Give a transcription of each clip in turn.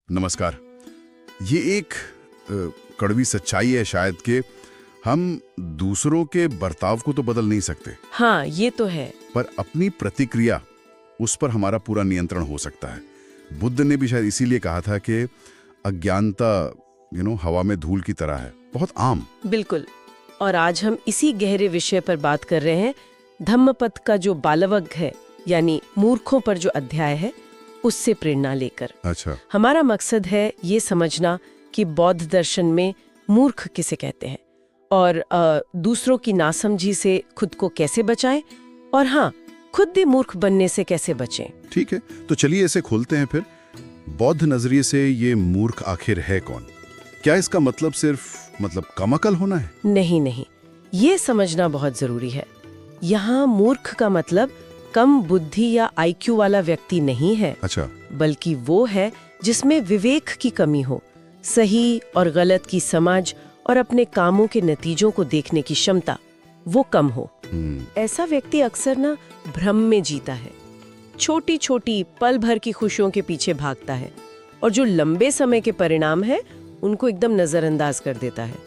नमस्कार। ये एक कड़वी सच्चाई है शायद कि हम दूसरों के बर्ताव को तो बदल नहीं सकते, हाँ ये तो है। पर अपनी प्रतिक्रिया उस पर हमारा पूरा नियंत्रण हो सकता है। बुद्ध ने भी शायद इसीलिए कहा था कि अज्ञानता हवा में धूल की तरह है, बहुत आम। बिल्कुल। और आज हम इसी गहरे विषय पर बात कर रहे हैं। धम्मपद का जो बालवग है, यानी मूर्खों पर जो अध्याय है, उससे प्रेरणा लेकर। अच्छा। हमारा मकसद है ये समझना कि बौद्ध दर्शन में मूर्ख किसे कहते हैं और दूसरों की नासमझी से खुद को कैसे बचाएं, और हाँ, खुद भी मूर्ख बनने से कैसे बचें। ठीक है, तो चलिए इसे खोलते हैं फिर। बौद्ध नजरिए से ये मूर्ख आखिर है कौन? क्या इसका मतलब सिर्फ कम अकल होना है? नहीं, ये समझना बहुत जरूरी है। यहाँ मूर्ख का मतलब कम बुद्धि या आईक्यू वाला व्यक्ति नहीं है। अच्छा। बल्कि वो है जिसमें विवेक की कमी हो, सही और गलत की समझ और अपने कामों के नतीजों को देखने की क्षमता वो कम हो। ऐसा व्यक्ति अक्सर ना भ्रम में जीता है, छोटी छोटी पल भर की खुशियों के पीछे भागता है और जो लंबे समय के परिणाम है उनको एकदम नजरअंदाज कर देता है।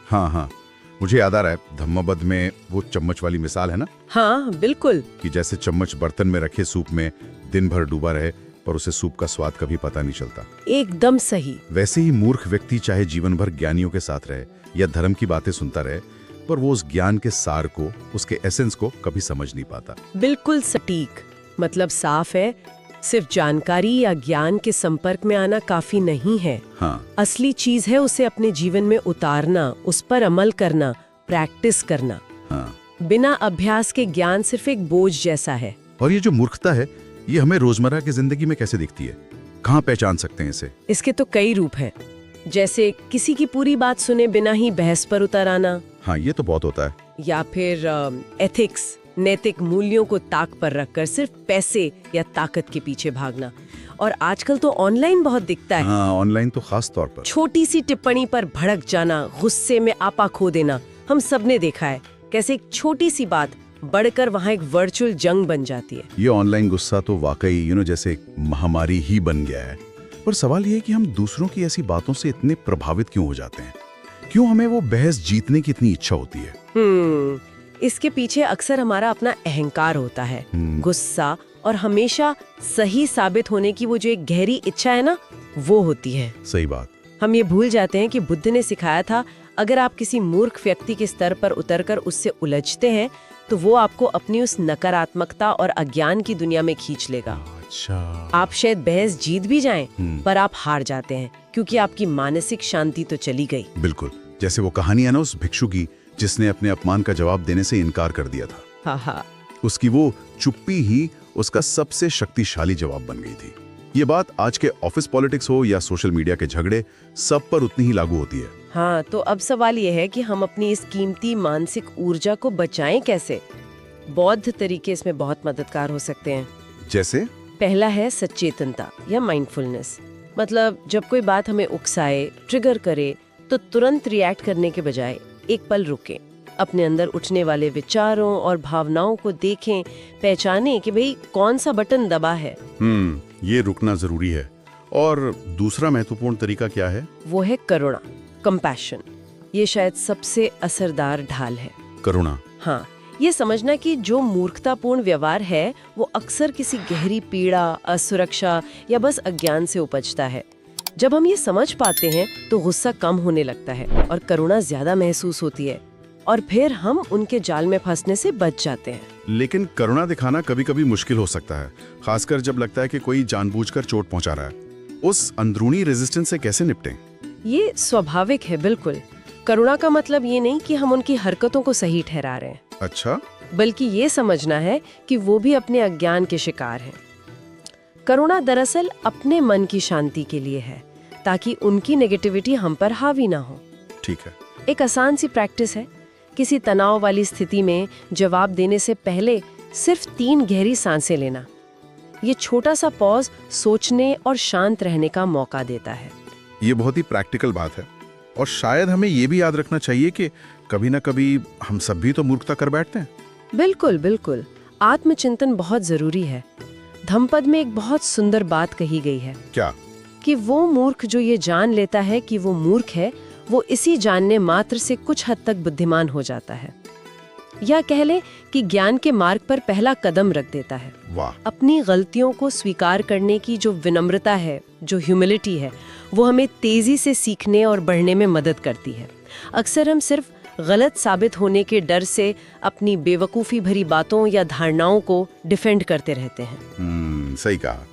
हाँ, मुझे याद आ रहा है धम्मपद में वो चम्मच वाली मिसाल है ना। हाँ बिल्कुल। कि जैसे चम्मच बर्तन में रखे सूप में दिन भर डूबा रहे पर उसे सूप का स्वाद कभी पता नहीं चलता। एकदम सही। वैसे ही मूर्ख व्यक्ति चाहे जीवन भर ज्ञानियों के साथ रहे या धर्म की बातें सुनता रहे, पर वो उस ज्ञान के सार को, उसके एसेंस को कभी समझ नहीं पाता। बिल्कुल सटीक। मतलब साफ है, सिर्फ जानकारी या ज्ञान के संपर्क में आना काफी नहीं है। हाँ। असली चीज है उसे अपने जीवन में उतारना, उस पर अमल करना, प्रैक्टिस करना। हाँ। बिना अभ्यास के ज्ञान सिर्फ एक बोझ जैसा है। और ये जो मूर्खता है, ये हमें रोजमर्रा की जिंदगी में कैसे दिखती है? कहाँ पहचान सकते हैं इसे? इसके तो कई रूप हैं। जैसे किसी की पूरी बात सुने बिना ही बहस पर उतर आना। हाँ, ये तो बहुत होता है। या फिर एथिक्स, नैतिक मूल्यों को ताक पर रखकर सिर्फ पैसे या ताकत के पीछे भागना। और आजकल तो ऑनलाइन बहुत दिखता है। हाँ, ऑनलाइन तो खास तौर पर। छोटी सी टिप्पणी पर भड़क जाना, गुस्से में आपा खो देना। हम सबने देखा है कैसे एक छोटी सी बात बढ़कर वहाँ एक वर्चुअल जंग बन जाती है। ये ऑनलाइन गुस्सा तो वाकई जैसे एक महामारी ही बन गया है। पर सवाल ये है कि हम दूसरों की ऐसी बातों से इतने प्रभावित क्यों हो जाते हैं? क्यों हमें वो बहस जीतने की इतनी इच्छा होती है? इसके पीछे अक्सर हमारा अपना अहंकार होता है, गुस्सा और हमेशा सही साबित होने की वो जो एक गहरी इच्छा है ना, वो होती है। सही बात। हम ये भूल जाते हैं कि बुद्ध ने सिखाया था, अगर आप किसी मूर्ख व्यक्ति के स्तर पर उतरकर उससे उलझते हैं तो वो आपको अपनी उस नकारात्मकता और अज्ञान की दुनिया में खींच लेगा। अच्छा। आप शायद बहस जीत भी जाएं, पर आप हार जाते हैं क्योंकि आपकी मानसिक शांति तो चली गई। बिल्कुल। जैसे वो कहानी है ना उस भिक्षु की जिसने अपने अपमान का जवाब देने से इनकार कर दिया था। हाँ। उसकी वो चुप्पी ही उसका सबसे शक्तिशाली जवाब बन गई थी। ये बात आज के ऑफिस पॉलिटिक्स हो या सोशल मीडिया के झगड़े, सब पर उतनी ही लागू होती है। हाँ, तो अब सवाल ये है कि हम अपनी इस कीमती मानसिक ऊर्जा को बचाएं कैसे? बौद्ध तरीके इसमें बहुत मददगार हो सकते हैं। जैसे? पहला है सचेतनता या माइंडफुलनेस। मतलब जब कोई बात हमें उकसाए, ट्रिगर करे, तो तुरंत रिएक्ट करने के बजाय एक पल रुकें, अपने अंदर उठने वाले विचारों और भावनाओं को देखें, पहचानें कि भाई कौन सा बटन दबा है। ये रुकना जरूरी है। और दूसरा महत्वपूर्ण तरीका क्या है? वो है करुणा, कंपैशन। ये शायद सबसे असरदार ढाल है। करुणा? हाँ, ये समझना कि जो मूर्खतापूर्ण व्यवहार है वो अक्सर किसी गहरी पीड़ा, असुरक्षा या बस अज्ञान से उपजता है। जब हम ये समझ पाते हैं तो गुस्सा कम होने लगता है और करुणा ज्यादा महसूस होती है, और फिर हम उनके जाल में फंसने से बच जाते हैं। लेकिन करुणा दिखाना कभी कभी मुश्किल हो सकता है, खासकर जब लगता है कि कोई जानबूझकर चोट पहुंचा रहा है। उस अंदरूनी रेजिस्टेंस से कैसे निपटें? ये स्वाभाविक है। बिल्कुल। करुणा का मतलब ये नहीं कि हम उनकी हरकतों को सही ठहरा रहे हैं। अच्छा। बल्कि ये समझना है कि वो भी अपने अज्ञान के शिकार हैं। करुणा दरअसल अपने मन की शांति के लिए है, ताकि उनकी नेगेटिविटी हम पर हावी ना हो। ठीक है। एक आसान सी प्रैक्टिस है, किसी तनाव वाली स्थिति में जवाब देने से पहले सिर्फ 3 गहरी सांसें लेना। ये छोटा सा पॉज सोचने और शांत रहने का मौका देता है। ये बहुत ही प्रैक्टिकल बात है, और शायद हमें ये भी याद रखना चाहिए कि कभी ना कभी हम सब भी तो मूर्खता कर बैठते हैं। बिल्कुल। आत्मचिंतन बहुत जरूरी है। धम्मपद में एक बहुत सुंदर बात कही गई है। क्या? कि वो मूर्ख जो ये जान लेता है कि वो मूर्ख है, वो इसी जानने मात्र से कुछ हद तक बुद्धिमान हो जाता है, या कह ले कि ज्ञान के मार्ग पर पहला कदम रख देता है। वाह। अपनी गलतियों को स्वीकार करने की जो विनम्रता है, जो ह्यूमिलिटी है, वो हमें तेजी से सीखने और बढ़ने में मदद करती है। अक्सर हम सिर्फ गलत साबित होने के डर से अपनी बेवकूफ़ी भरी बातों या धारणाओं को डिफेंड करते रहते हैं। सही कहा।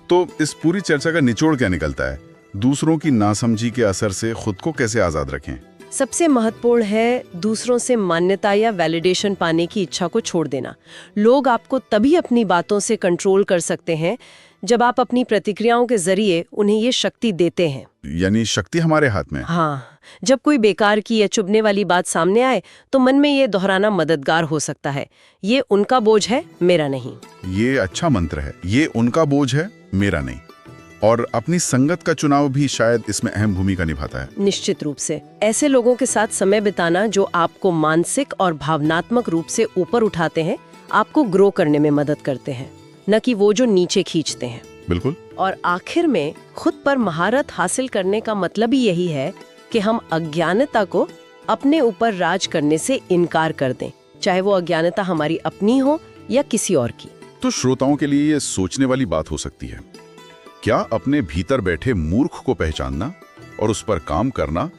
तो इस पूरी चर्चा का निचोड़ क्या निकलता है? दूसरों की नासमझी के असर से खुद को कैसे आज़ाद रखें? सबसे महत्वपूर्ण है दूसरों से मान्यता या वैलिडेशन पाने की इच्छा को छोड़ देना। लोग आपको तभी अपनी बातों से कंट्रोल कर सकते हैं जब आप अपनी प्रतिक्रियाओं के जरिए उन्हें ये शक्ति देते हैं। यानी शक्ति हमारे हाथ में। हाँ, जब कोई बेकार की या चुभने वाली बात सामने आए तो मन में ये दोहराना मददगार हो सकता है, ये उनका बोझ है, मेरा नहीं। ये अच्छा मंत्र है, ये उनका बोझ है, मेरा नहीं। और अपनी संगत का चुनाव भी शायद इसमें अहम भूमिका निभाता है। निश्चित रूप से ऐसे लोगों के साथ समय बिताना जो आपको मानसिक और भावनात्मक रूप से ऊपर उठाते हैं, आपको ग्रो करने में मदद करते हैं, न कि वो जो नीचे खींचते हैं। बिल्कुल। और आखिर में खुद पर महारत हासिल करने का मतलब ही यही है कि हम अज्ञानता को अपने ऊपर राज करने से इनकार कर दें, चाहे वो अज्ञानता हमारी अपनी हो या किसी और की। तो श्रोताओं के लिए ये सोचने वाली बात हो सकती है, क्या अपने भीतर बैठे मूर्ख को पहचानना और उस पर काम करना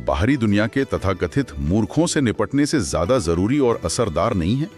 बाहरी दुनिया के तथाकथित मूर्खों से निपटने से ज्यादा जरूरी और असरदार नहीं है?